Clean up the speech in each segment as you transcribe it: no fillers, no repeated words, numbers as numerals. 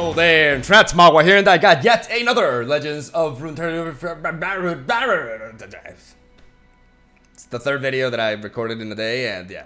Hello there, MegaMogwai here, and I got yet another Legends of Runeterra. It's the third video that I recorded in a day, and yeah,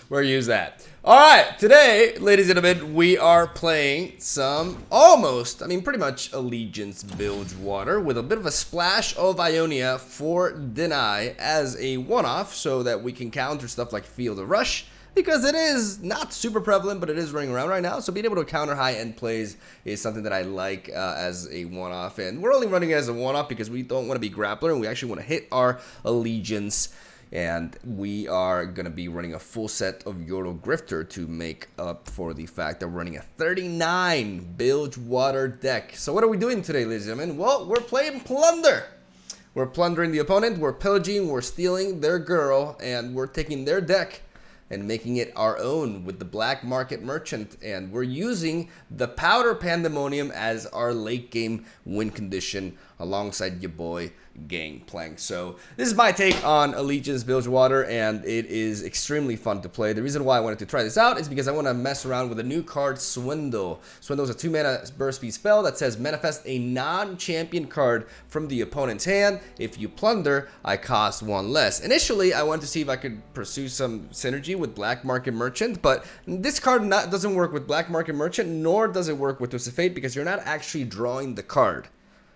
we'll use that. Alright, today, ladies and gentlemen, we are playing some pretty much Allegiance Bilgewater with a bit of a splash of Ionia for Deny as a one-off so that we can counter stuff like Field of Rush. Because it is not super prevalent, but it is running around right now. So being able to counter high-end plays is something that I like as a one-off. And we're only running it as a one-off because we don't want to be grappler, and we actually want to hit our allegiance. And we are going to be running a full set of Yordle Grifter to make up for the fact that we're running a 39 Bilgewater deck. So what are we doing today, ladies and gentlemen? Well, we're playing Plunder. We're plundering the opponent, we're pillaging, we're stealing their girl, and we're taking their deck and making it our own with the Black Market Merchant, and we're using the Powder Pandemonium as our late game win condition alongside your boy GANGPLANK. So this is my take on Allegiance Bilgewater, and it is extremely fun to play. The reason why I wanted to try this out is because I want to mess around with a new card, Swindle. Swindle is a 2-mana burst speed spell that says manifest a non-champion card from the opponent's hand. If you plunder, I cost 1 less. Initially, I wanted to see if I could pursue some synergy with Black Market Merchant, but this card doesn't work with Black Market Merchant, nor does it work with Twisted Fate, because you're not actually drawing the card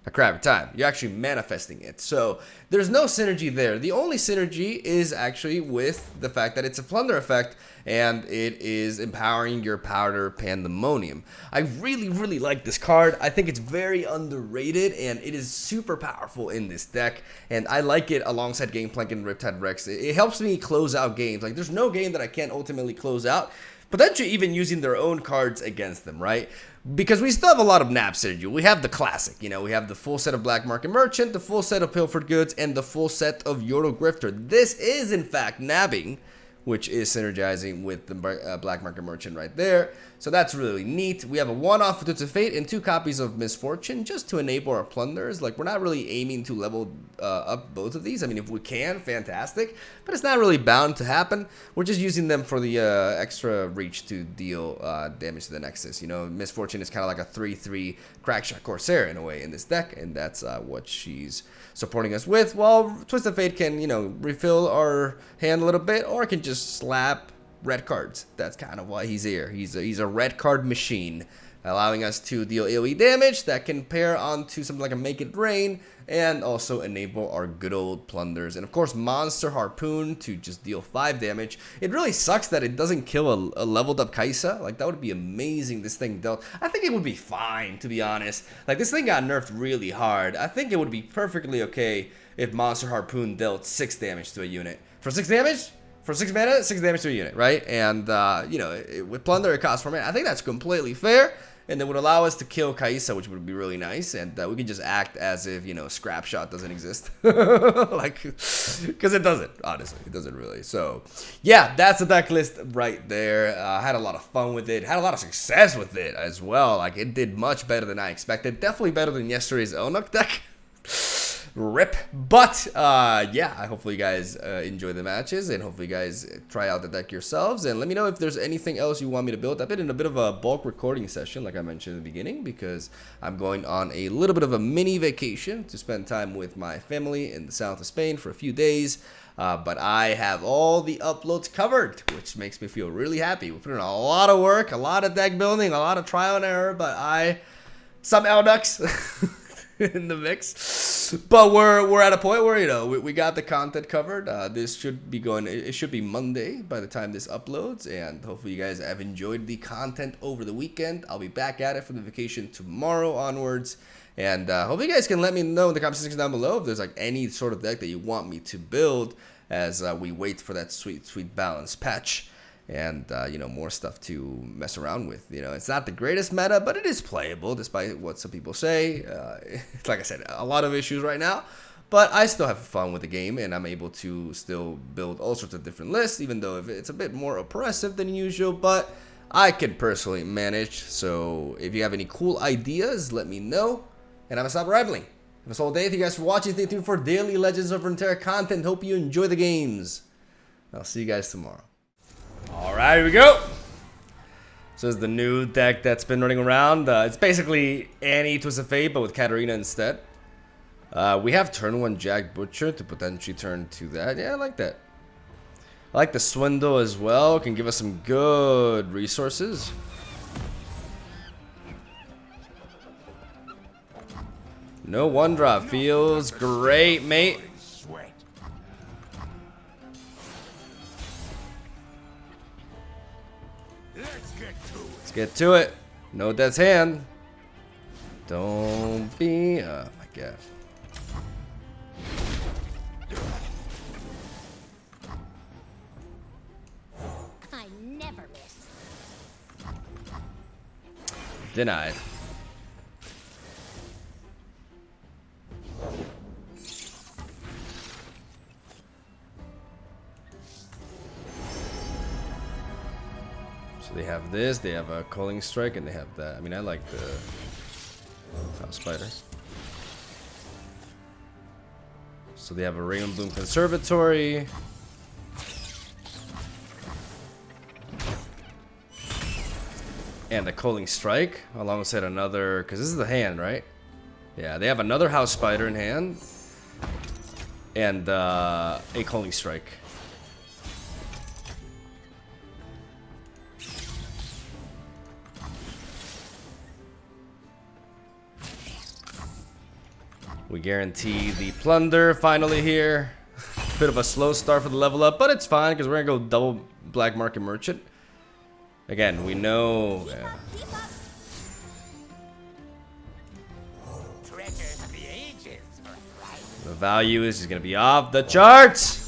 a crap time. You're actually manifesting it. So there's no synergy there. The only synergy is actually with the fact that it's a plunder effect and it is empowering your Powder Pandemonium. I really like this card. I think it's very underrated and it is super powerful in this deck, and I like it alongside GANGPLANK and Riptide Rex. It helps me close out games. Like, there's no game that I can't ultimately close out, potentially even using their own cards against them, right? Because we still have a lot of nab synergy. We have the classic, you know, we have the full set of Black Market Merchant, the full set of Pilfered Goods, and the full set of Yordle Grifter. This is, in fact, nabbing, which is synergizing with the Black Market Merchant right there. So that's really neat. We have a one-off with Twisted Fate and 2 copies of Misfortune just to enable our plunders. Like, we're not really aiming to level up both of these. I mean, if we can, fantastic. But it's not really bound to happen. We're just using them for the extra reach to deal damage to the Nexus. You know, Misfortune is kind of like a 3/3 Crackshot Corsair in a way in this deck. And that's what she's supporting us with. While Twisted Fate can, you know, refill our hand a little bit, or can just slap red cards. That's kind of why he's here. He's a red card machine, allowing us to deal AoE damage that can pair onto something like a Make It Rain, and also enable our good old plunders. And of course, Monster Harpoon to just deal 5 damage. It really sucks that it doesn't kill a leveled up Kaisa. Like, that would be amazing. This thing dealt. I think it would be fine, to be honest. Like, this thing got nerfed really hard. I think it would be perfectly okay if Monster Harpoon dealt 6 damage to a unit. For 6 damage? For 6 mana, 6 damage to a unit, right? And, you know, with Plunder, it costs 4 mana. I think that's completely fair, and it would allow us to kill Kaisa, which would be really nice, and we can just act as if, you know, Scrap Shot doesn't exist. Like, because it doesn't, honestly. It doesn't really. So, yeah, that's the deck list right there. I had a lot of fun with it. Had a lot of success with it as well. Like, it did much better than I expected. Definitely better than yesterday's Elnuk deck. Rip. But yeah, hopefully you guys enjoy the matches, and hopefully you guys try out the deck yourselves, and let me know if there's anything else you want me to build. I've been in a bit of a bulk recording session, like I mentioned in the beginning, because I'm going on a little bit of a mini vacation to spend time with my family in the south of Spain for a few days. But I have all the uploads covered, which makes me feel really happy. We put in a lot of work, a lot of deck building, a lot of trial and error, but some Elnuks in the mix. But we're at a point where, you know, we got the content covered. This should be going, it should be Monday by the time this uploads, and hopefully you guys have enjoyed the content over the weekend. I'll be back at it from the vacation tomorrow onwards, and hopefully you guys can let me know in the comment section down below if there's like any sort of deck that you want me to build as we wait for that sweet balance patch. And, you know, more stuff to mess around with. You know, it's not the greatest meta, but it is playable, despite what some people say. Like I said, a lot of issues right now, but I still have fun with the game, and I'm able to still build all sorts of different lists, even though it's a bit more oppressive than usual, but I can personally manage. So if you have any cool ideas, let me know, and I'm gonna stop rambling. That's all day. Thank you guys for watching. Stay tuned for daily Legends of Runeterra content. Hope you enjoy the games. I'll see you guys tomorrow. Alright, here we go. So this is the new deck that's been running around. It's basically Annie Twist of Fate, but with Katarina instead. We have turn 1 Jack Butcher to potentially turn to that. Yeah, I like that. I like the Swindle as well. Can give us some good resources. No 1-drop. Feels great, mate. Let's get to it. No Death's Hand. Don't be... oh my god. I never miss. Denied. So they have this, they have a Culling Strike, and they have that. I mean, I like the House Spider. So they have a Rain and Bloom Conservatory. And the Culling Strike, alongside another, because this is the hand, right? Yeah, they have another House Spider in hand. And a Culling Strike. We guarantee the plunder finally here. Bit of a slow start for the level up, but it's fine because we're gonna go double Black Market Merchant. Again, we know. Yeah. The value is gonna be off the charts.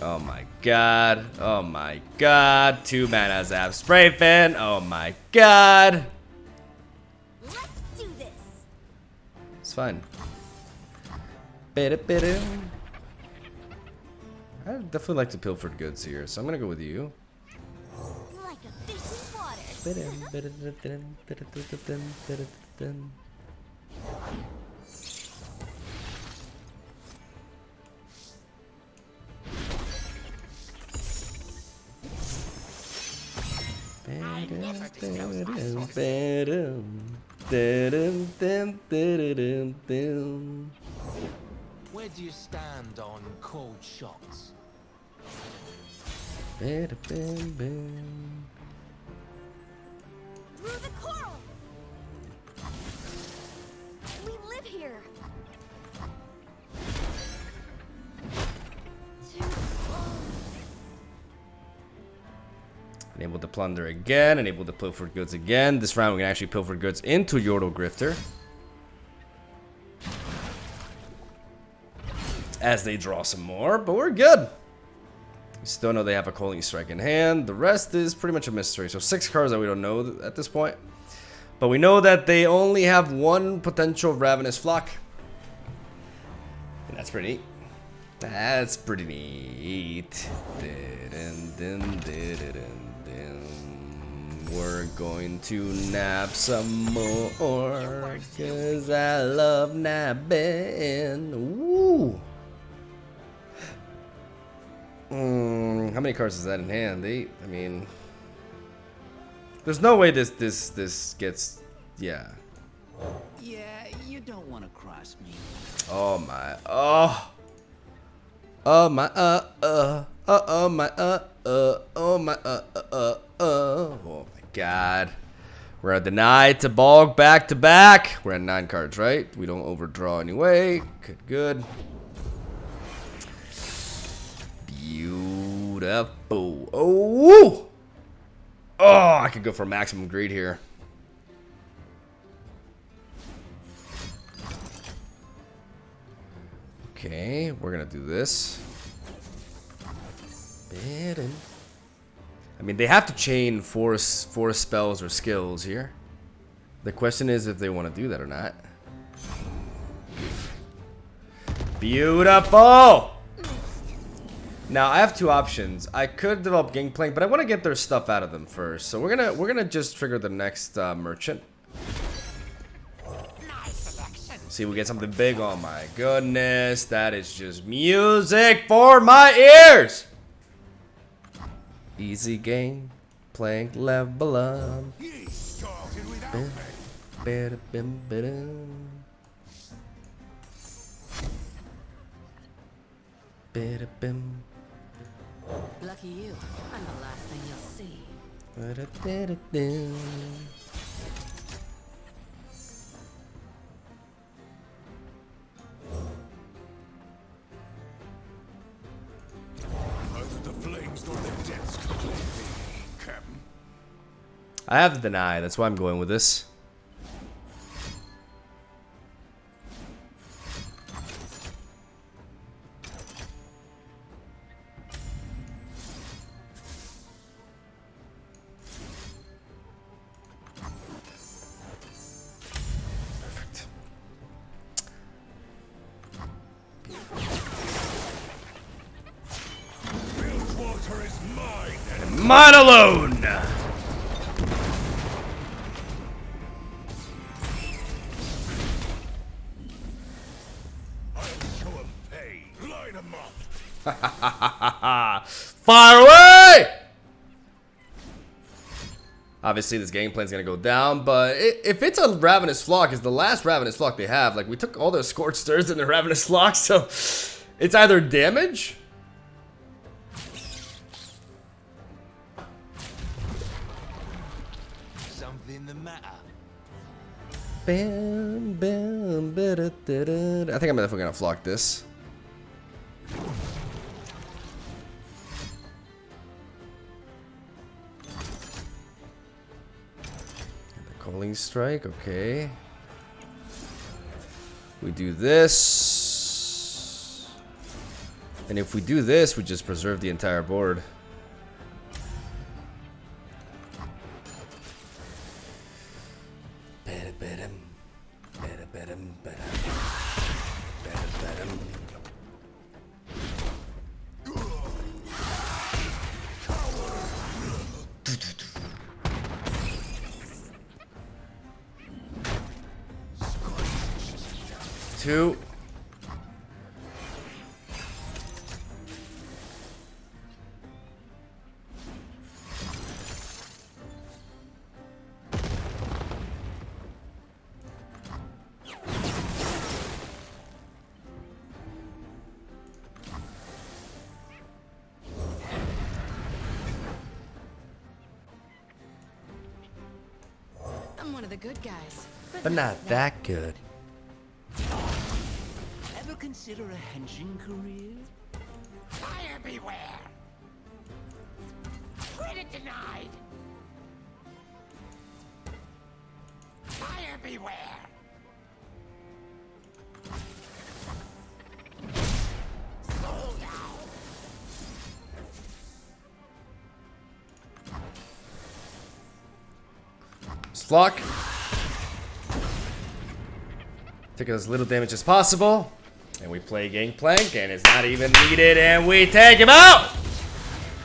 Oh my god. Oh my god. 2 mana Zap Spray Fin. Oh my god. It's fine. I definitely like to Pilfered Goods here, so I'm gonna go with you. Like a fish in water. Where do you stand on cold shots? Through the coral. We live here. Enable the Plunder again, enable the Pilfered Goods again. This round we can actually Pilfered Goods into Yordle Grifter. As they draw some more, but we're good. We still know they have a Culling Strike in hand. The rest is pretty much a mystery. So 6 cards that we don't know at this point. But we know that they only have 1 potential Ravenous Flock. And that's pretty neat. That's pretty neat. We're going to nap some more, cause I love napping. Woo! How many cards is that in hand? 8. I mean, there's no way this gets, yeah. Yeah, you don't want to cross me. Oh my, oh. Oh my, oh my, oh my, oh my god. We're denied to bulk back to back. We're at 9 cards, right? We don't overdraw anyway. Good. Beautiful. Oh, oh, I could go for maximum greed here. Okay, we're gonna do this. I mean, they have to chain four spells or skills here. The question is if they want to do that or not. Beautiful! Now, I have 2 options. I could develop GANGPLANK, but I want to get their stuff out of them first. So we're gonna just trigger the next merchant. See, we get something big. Oh my goodness, that is just music for my ears. Easy game, Plank level up. You started without Bim, me. bada, bim, bada. Bada, bim, Lucky you. I'm the last thing you'll see. bada, bada, bim. Neither the flames nor the depths could claim me, Captain. I have to deny. That's why I'm going with this. Perfect. Bilgewater is mine, and Mine alone. I'll show 'em pain. Line 'em up. Fire away! Obviously, this game plan's gonna go down, but if it's a Ravenous Flock, it's the last Ravenous Flock they have. Like, we took all their Scorched Stirs and their Ravenous Flock, so it's either damage. Something the matter? Bam, bam, ba-da-da-da. I think I'm definitely gonna flock this. The Calling Strike, okay. We do this. And if we do this, we just preserve the entire board. Two. I'm one of the good guys. But not that good. Ever consider a henching career? Fire beware! Credit denied! Fire beware! Sold out! Flock. Take as little damage as possible. And we play Gangplank, and it's not even needed, and we take him out!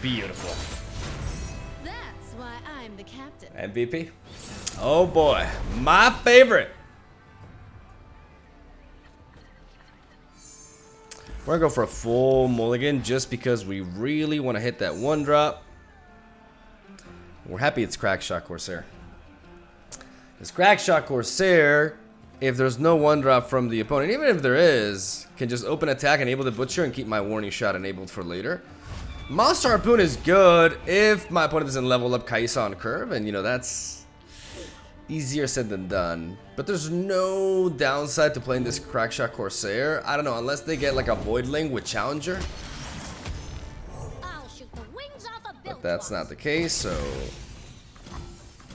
Beautiful. That's why I'm the captain. MVP. Oh boy, my favorite. We're gonna go for a full mulligan just because we really want to hit that one drop. We're happy it's Crackshot Corsair. This Crackshot Corsair, if there's no one drop from the opponent, even if there is, can just open attack, enable the Butcher, and keep my warning shot enabled for later. Monster Harpoon is good if my opponent doesn't level up Kaisa on curve, and you know, that's easier said than done. But there's no downside to playing this Crackshot Corsair. I don't know, unless they get like a Voidling with Challenger. I'll shoot the wings off a But that's not the case, so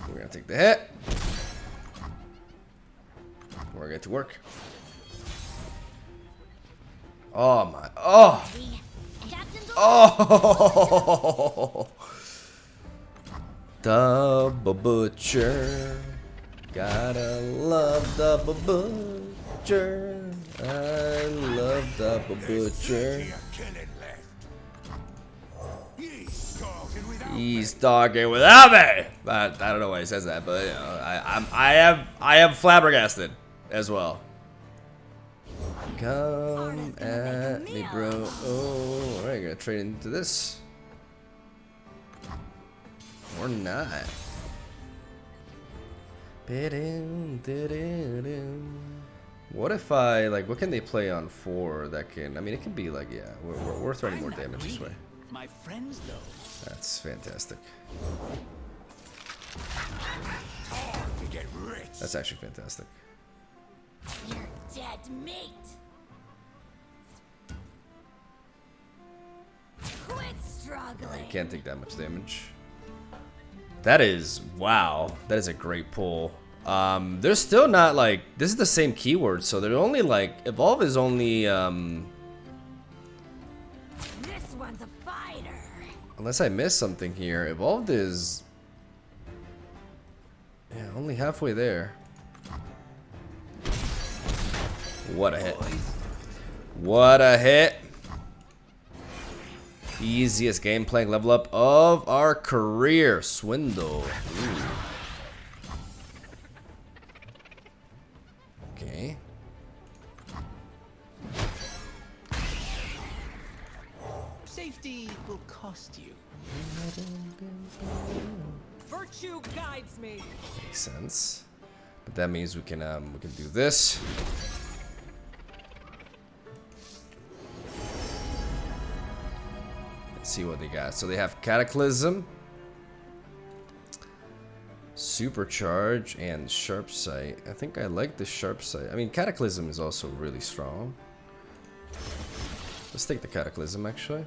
we're gonna take the hit. We're gonna get to work. Oh my, oh! Oh! Double Butcher. Gotta love Double Butcher. I love Double Butcher. He's talking without me. But I don't know why he says that, but you know, I am flabbergasted as well. Come at me, bro. Oh, alright, gonna trade into this. Or not. What if I, like, what can they play on 4 that can, I mean, it can be like, yeah, we're throwing more damage this way. My friends, though. That's fantastic. Time to get rich. That's actually fantastic. Your dead mate. Quit struggling. Can't take that much damage. That is, wow, that is a great pull. They're still not like, this is the same keyword, so they're only like, evolve is only, This one's a fighter. unless I missed something here, evolved is, yeah, only halfway there. What a hit. What a hit. Easiest GANGPLANK level up of our career. Swindle. Ooh. Okay. Safety will cost you. Virtue guides me. Makes sense. But that means we can do this. Let's see what they got. So they have Cataclysm, Supercharge, and Sharp Sight. I think I like the Sharp Sight. I mean, Cataclysm is also really strong. Let's take the Cataclysm, actually.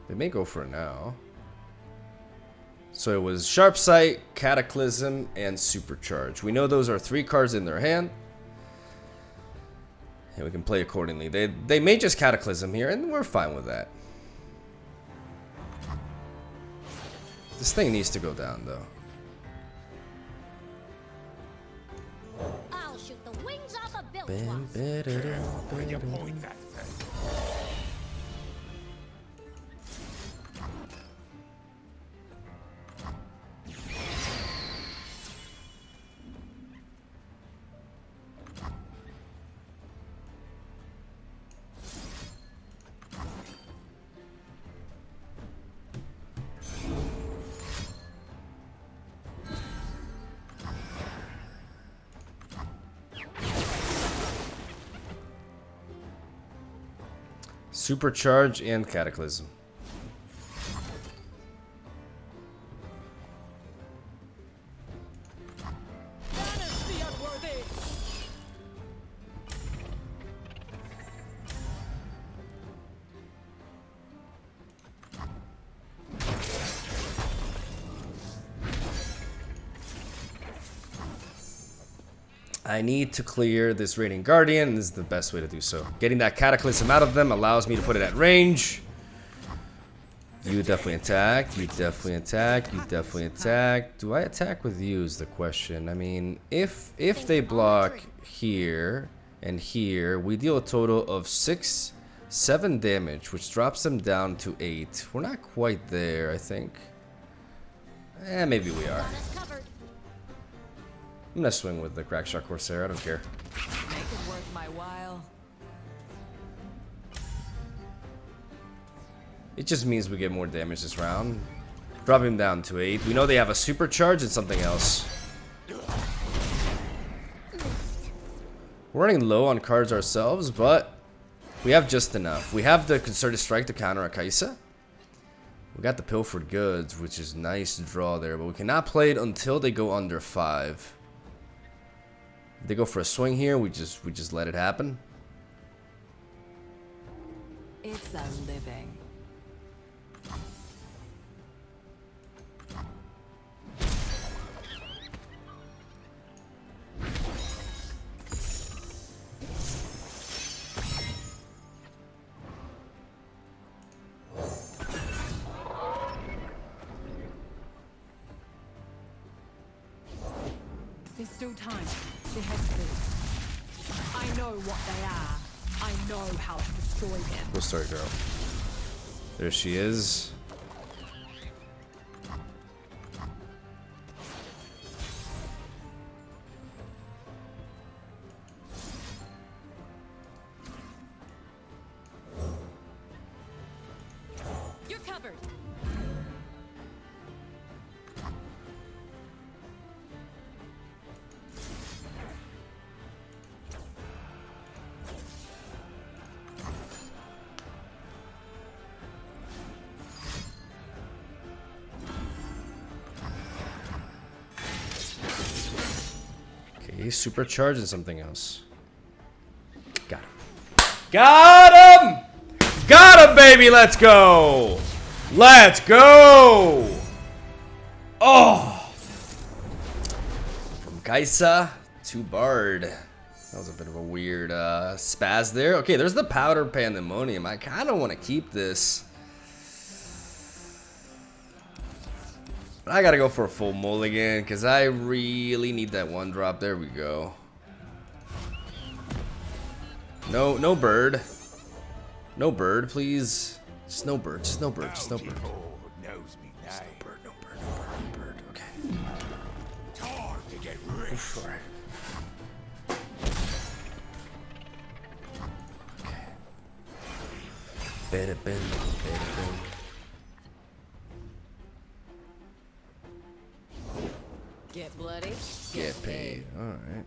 They may go for it now. So it was Sharp Sight, Cataclysm, and Supercharge. We know those are 3 cards in their hand. And we can play accordingly. They may just Cataclysm here, and we're fine with that. This thing needs to go down, though. I'll shoot the wings off a bilge wasp. Where you point that thing? Supercharge and Cataclysm. Banish the unworthy. I need to clear this Radiant Guardian, and this is the best way to do so. Getting that Cataclysm out of them allows me to put it at range. You definitely attack, you definitely attack, you definitely attack. Do I attack with you is the question. I mean, if they block here and here, we deal a total of 7 damage, which drops them down to 8. We're not quite there, I think. Maybe we are. I'm gonna swing with the Crackshot Corsair, I don't care. Make it worth my while. It just means we get more damage this round. Drop him down to 8. We know they have a Supercharge and something else. We're running low on cards ourselves, but we have just enough. We have the Concerted Strike to counter a Kaisa. We got the Pilfered Goods, which is nice to draw there, but we cannot play it until they go under 5. If they go for a swing here, we just let it happen. It's a living. There's still time. There has to be. I know what they are. I know how to destroy them. We'll start, girl. There she is. You're covered. Okay, he's supercharging something else. Got him. Got him! Got him, baby! Let's go! Let's go! Oh! From Kaisa to Bard. That was a bit of a weird spaz there. Okay, there's the Powder Pandemonium. I kind of want to keep this. But I gotta go for a full mulligan because I really need that one drop. There we go. No bird. No bird, please. Just no bird. Just no bird. Just no bird. Just no bird. No bird. Okay. Time to get rich. Oof, all right. Okay. Better bend. Get bloody. Get paid. All right.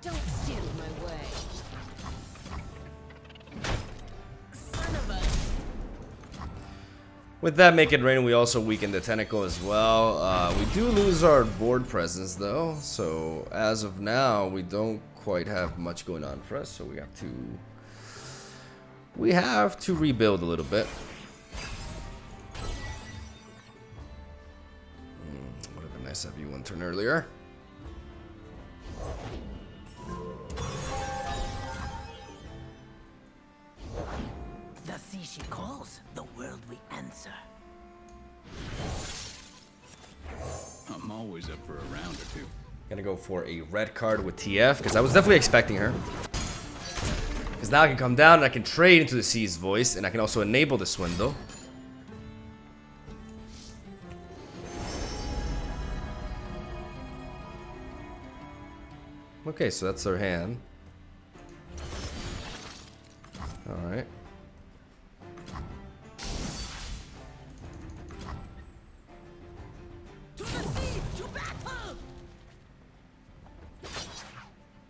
Don't steal my way. Son of a... With that Make It Rain, we also weaken the tentacle as well. We do lose our board presence though, so as of now, we don't quite have much going on for us. So we have to rebuild a little bit. Would have been nice to have you one turn earlier. The sea she calls, the world we answer. I'm always up for a round or two. Gonna go for a red card with TF because I was definitely expecting her. Because now I can come down and I can trade into the Sea's Voice, and I can also enable the Swindle. Okay, so that's their hand. Alright. To the sea, to battle!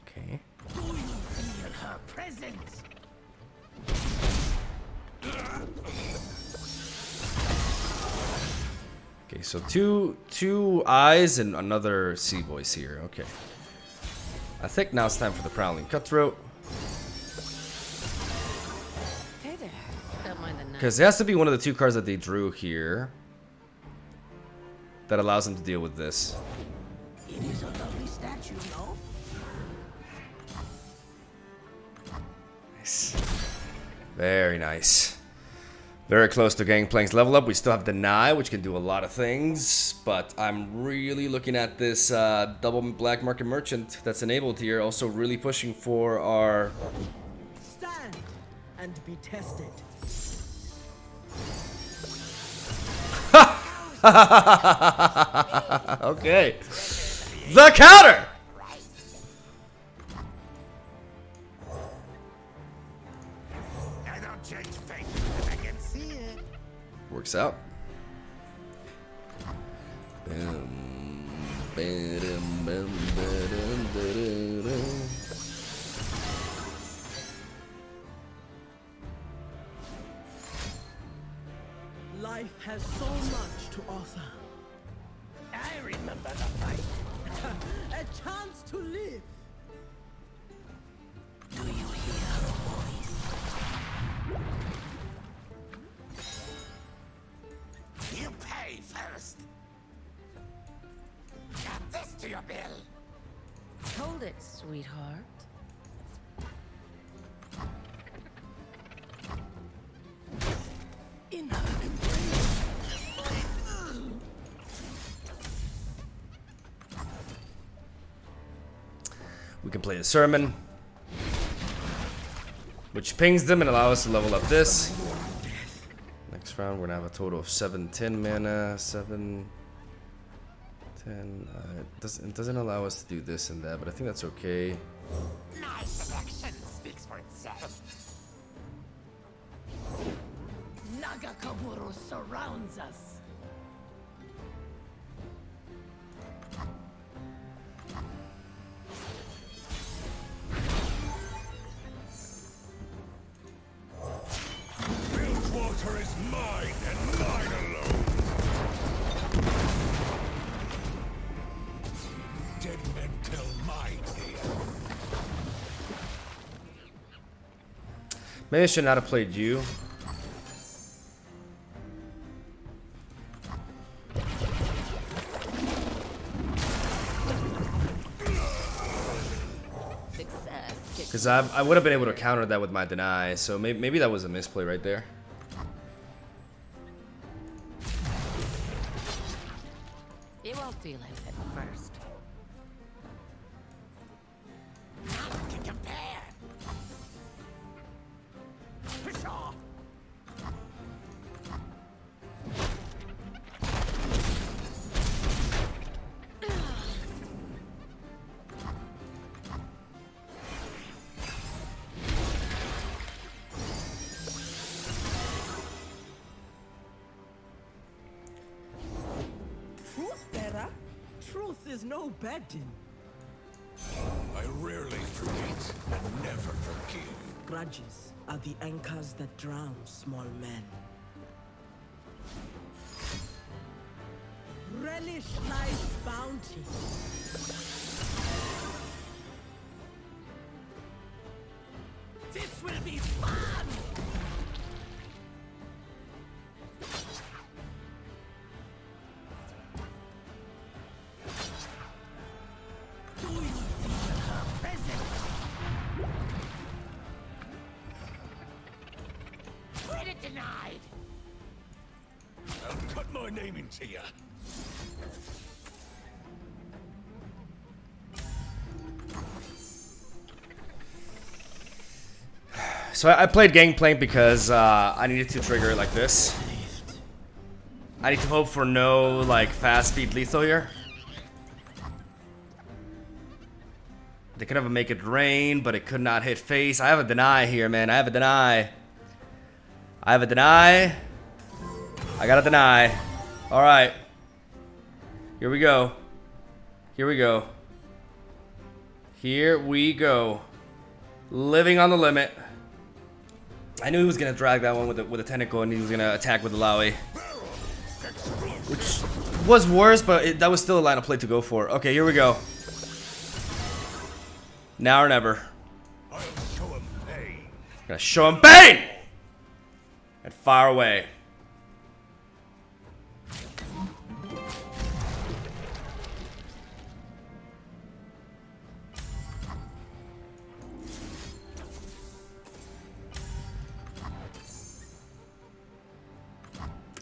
Okay. Do you feel her presence? Okay, so two eyes and another Sea Voice here. Okay. I think now it's time for the Prowling Cutthroat. Hey there. Don't mind the knife. Because it has to be one of the two cards that they drew here that allows them to deal with this. It is a lovely statue, no? Nice. Very nice. Very close to Gangplank's level up. We still have Deny, which can do a lot of things, but I'm really looking at this double black market merchant that's enabled here. Also really pushing for our... Stand and be tested. Okay. The counter! I don't change fate if I can see it. Works out. Bam, ba-dum, bam, ba-dum, da-da-da. Life has so much to offer. I remember the fight. A chance to live. Do you hear her voice? You pay first. Add this to your bill. Hold it, sweetheart. In her embrace. We can play a Sermon, which pings them and allows us to level up this. Next round, we're gonna have a total of 7-10 mana. 7, 10. It doesn't allow us to do this and that, but I think that's okay. My selection speaks for itself. Nagakaburo surrounds us. Mine and mine alone. Dead men tell my tale. Maybe I should not have played you. Because I would have been able to counter that with my deny, so maybe that was a misplay right there. You won't feel it at first. Not to compare. Pshaw. Runeterra? Truth is no bedding. I rarely forget and never forgive. Grudges are the anchors that drown small men. Relish life's bounty. This will be fun! Do you feel her presence? Credit denied! I'll cut my name into ya. So I played GANGPLANK because I needed to trigger it like this. I need to hope for no like fast speed lethal here. They could have a make it rain, but it could not hit face. I have a deny here, man. I have a deny. I have a deny. I got a deny. All right. Here we go. Here we go. Here we go. Living on the limit. I knew he was gonna drag that one with a tentacle, and he was gonna attack with the Lowy, which was worse, but that was still a line of play to go for. Okay, here we go. Now or never. I'll show him pain. Gonna show him pain and fire away.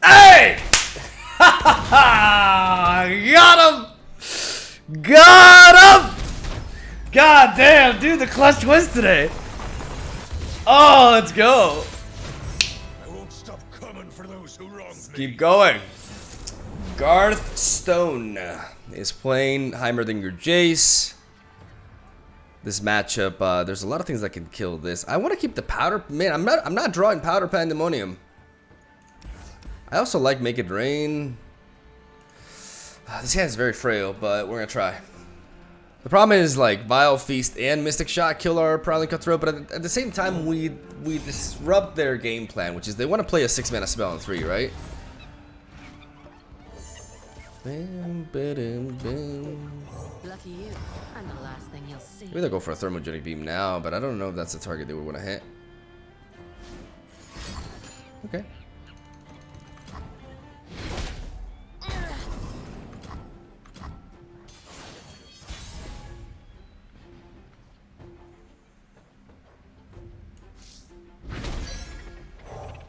Hey! Got him! Got him! God damn, dude, the clutch twist today. Oh, let's go. I won't stop coming for those who wronged me. Keep going. Garth Stone is playing Heimerdinger Jace. This matchup, there's a lot of things that can kill this. I want to keep the powder. Man, I'm not drawing powder pandemonium. I also like Make It Rain. This hand is very frail, but we're gonna try. The problem is like Vile Feast and Mystic Shot kill our Prowling Cutthroat, but at the same time we disrupt their game plan, which is they want to play a 6-mana spell on 3, right? Lucky you. I'm the last thing you'll see. Maybe they'll go for a Thermogenic Beam now, but I don't know if that's the target they would want to hit. Okay.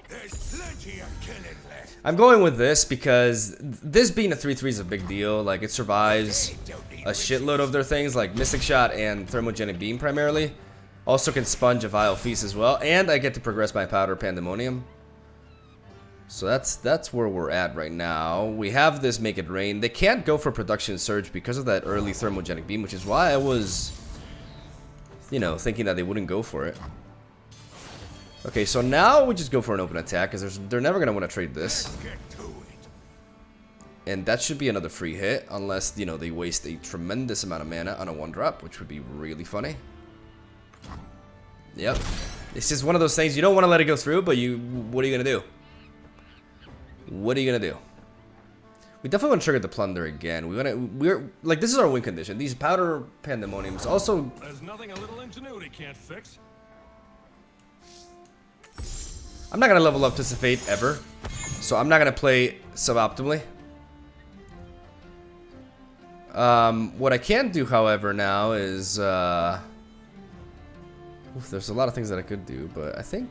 There's plenty of killing left. I'm going with this because this being a 3/3 is a big deal. Like, it survives a shitload of their things, like Mystic Shot and Thermogenic Beam primarily. Also can sponge a Vile Feast as well, and I get to progress my Powder Pandemonium. So that's where we're at right now. We have this Make It Rain. They can't go for Production Surge because of that early Thermogenic Beam, which is why I was, you know, thinking that they wouldn't go for it. Okay, so now we just go for an open attack because they're never gonna want to trade this. Let's get to it. And that should be another free hit, unless, you know, they waste a tremendous amount of mana on a 1-drop, which would be really funny. Yep. It's just one of those things, you don't want to let it go through, but what are you going to do? What are you gonna do? We definitely want to trigger the plunder again. We're like, this is our win condition. These powder pandemoniums also. There's nothing a little ingenuity can't fix. I'm not gonna level up to Fate ever, so I'm not gonna play suboptimally. What I can do, however, now is oof, there's a lot of things that I could do, but I think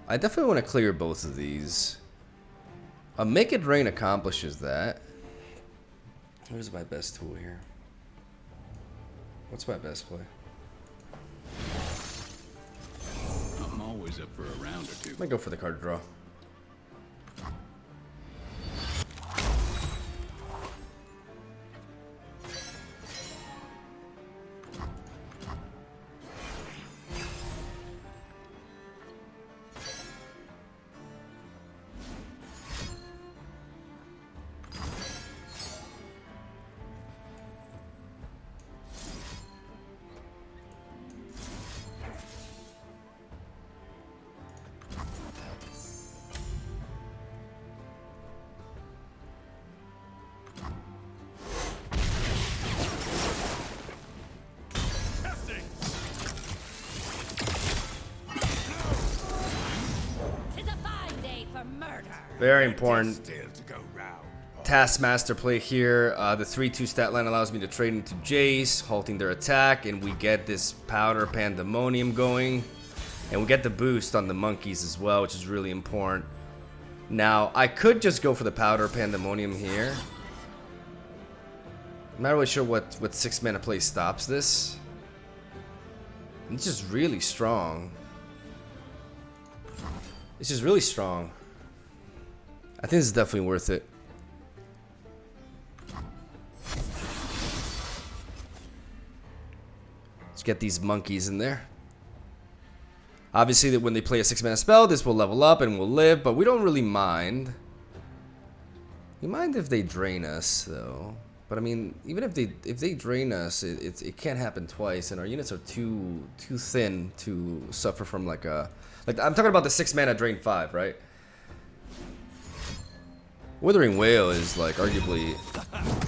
I definitely want to clear both of these. Make It Rain accomplishes that. Where's my best tool here? What's my best play? I'm always up for a round or two. Might go for the card draw. Very important Taskmaster play here. The 3/2 stat line allows me to trade into Jace, halting their attack, and we get this powder pandemonium going. And we get the boost on the monkeys as well, which is really important. Now, I could just go for the powder pandemonium here. I'm not really sure what 6 mana play stops this. It's just really strong. It's just really strong. I think this is definitely worth it. Let's get these monkeys in there. Obviously, that when they play a 6 mana spell, this will level up and will live, but we don't really mind. We mind if they drain us, though. But I mean, even if they drain us, it can't happen twice, and our units are too thin to suffer from like I'm talking about the 6 mana drain 5, right? Withering Whale is like arguably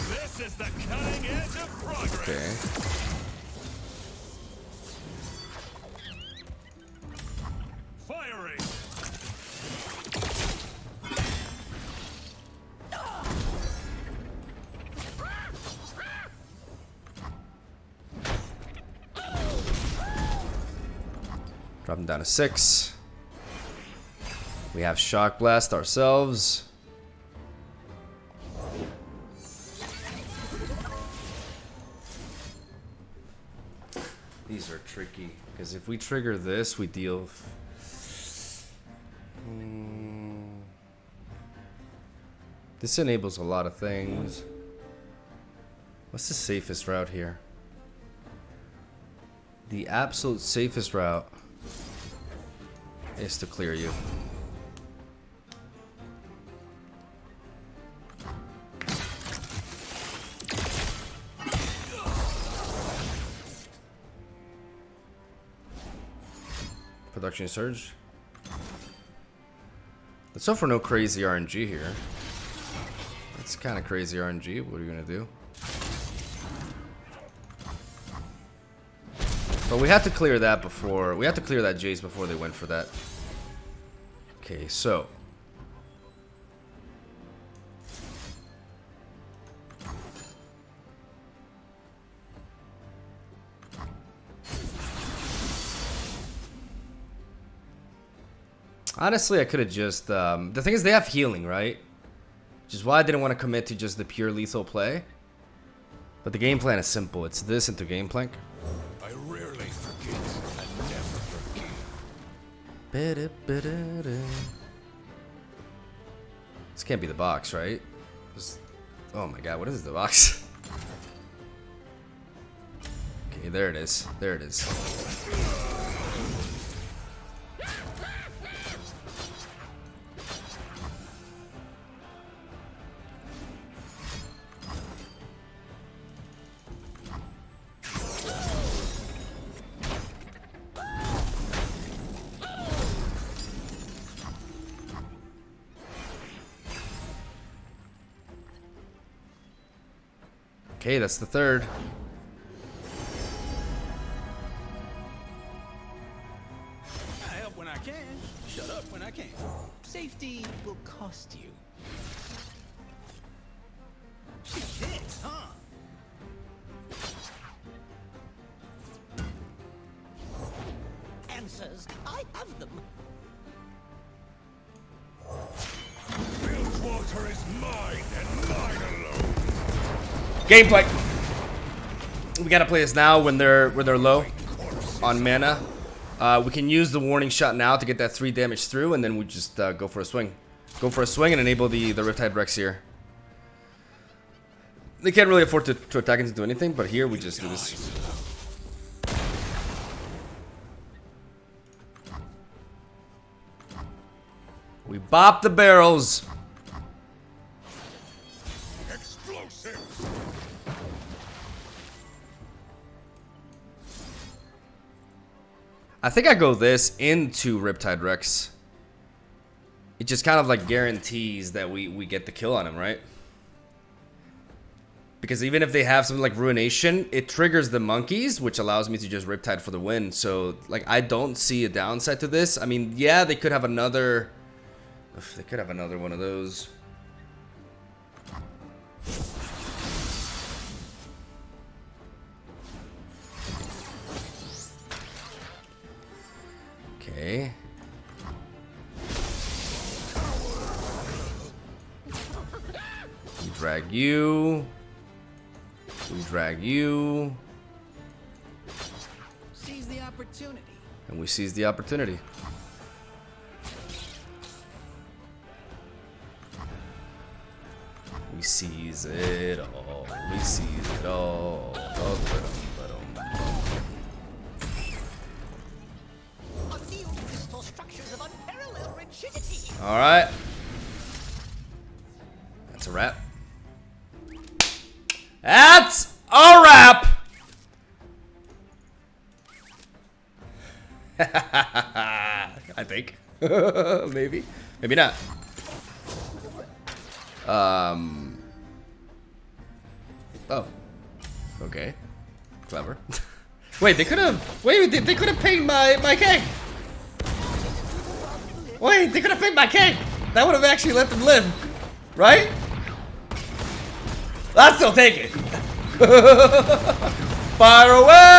This is the cutting edge of progress. okay. Firing. Drop them down to 6. We have Shock Blast ourselves. These are tricky because if we trigger this, we deal. This enables a lot of things. What's the safest route here? The absolute safest route is to clear you. Production surge. Let's hope for no crazy RNG here. That's kind of crazy RNG. What are you gonna do? But we have to clear that before. We have to clear that Jace before they went for that. Okay, so. Honestly, I could have just. The thing is, they have healing, right? Which is why I didn't want to commit to just the pure lethal play. But the game plan is simple. It's this into GANGPLANK. I rarely forget. I never forget. This can't be the box, right? Oh my god, what is the box? Okay, there it is. There it is. Okay, that's the third. I help when I can. Shut up when I can't. Safety will cost you. This, huh? Answers, I have them. Bilgewater is mine and mine alone. GANGPLANK. We gotta play this now when they're low on mana. We can use the warning shot now to get that 3 damage through, and then we just go for a swing. Go for a swing and enable the Riptide Rex here. They can't really afford to attack into anything, but here we just do this. We bop the barrels. Explosive. I think I go this into Riptide Rex. It just kind of like guarantees that we get the kill on him, right? Because even if they have something like Ruination, it triggers the monkeys, which allows me to just Riptide for the win. So, like, I don't see a downside to this. I mean, yeah, they could have another... They could have another one of those. Okay. We drag you. We drag you. Seize the opportunity. And we seize the opportunity. We seize it all. We seize it all. Unveiled crystal structures of unparalleled rigidity. All right. That's a wrap. That's a wrap. I think. Maybe. Maybe not. Oh. Okay. Clever. Wait, they could have. Wait, they could have pinged my keg. Wait, they could have pinged my keg. That would have actually let them live, right? I'll still take it. Fire away!